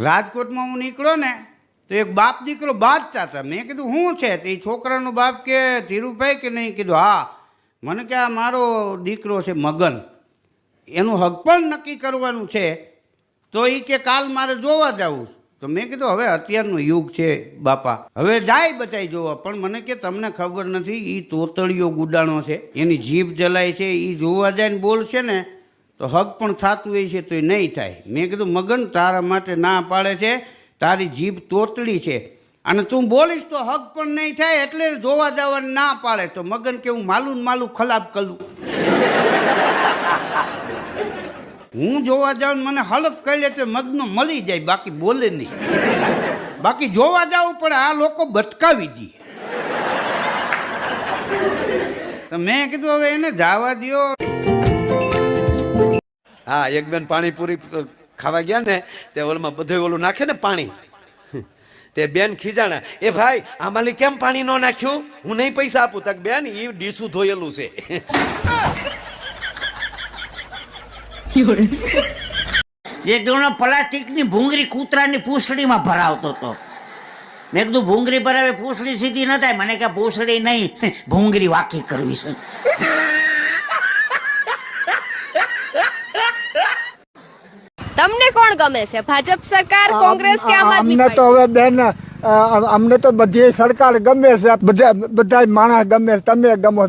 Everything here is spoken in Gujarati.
રાજકોટમાં હું નીકળ્યો ને તો એક બાપ દીકરો બાજતા હતા. મેં કીધું શું છે? તો એ છોકરાનો બાપ કે ધીરુભાઈ કે નહીં? કીધું હા. મને કે આ મારો દીકરો છે મગન, એનું હક પણ નક્કી કરવાનું છે, તો એ કે કાલ મારે જોવા જવું. તો મેં કીધું હવે અત્યારનો યુગ છે બાપા, હવે જાય બધાય જોવા. પણ મને કે તમને ખબર નથી, એ તોતળીઓ ગુડાણો છે, એની જીભ જલાય છે, એ જોવા જાય ને બોલશે ને તો હક પણ થતું હોય છે તો એ નહીં થાય. મેં કીધું મગન તારા માટે ના પાડે છે, તારી જીભ તોતળી છે અને તું બોલીશ તો હક પણ નહીં થાય, એટલે જોવા જવાની ના પાડે. તો મગન કે હું માલું માલું ખલાપ કરું, હું જોવા જાઉં મને હલફ કરી લે તો મગનો મળી જાય, બાકી બોલે નહીં. બાકી જોવા જવું પડે, આ લોકો બટકાવી દે. તો મેં કીધું હવે એને જવા દો. હા, એક બેન પાણીપુરી ખાવા ગયા ને તે ઓલમાં બધું ઓલું નાખે ને પાણી, તે બેન ખીજાણા, એ ભાઈ આમાં કેમ પાણી ન નાખ્યું? હું નહીં પૈસા આપું. તક બેન એ ડીસું ધોયેલું છે. જે દોનો પ્લાસ્ટિકની ભૂંગળી કૂતરાની પૂંછડીમાં ભરાવતો હતો. મેં કીધું ભૂંગળી ભરાવે પૂંછડી સીધી ન થાય. મને કે પૂંછડી નહીં, ભૂંગળી વાકી કરવી છે. તમને કોણ ગમે છે, ભાજપ સરકાર, કોંગ્રેસ કે આમ આદમી અમને તો હવે બેન અમને તો બધી સરકાર ગમે છે, બધા માણસ ગમે છે, તમે ગમો.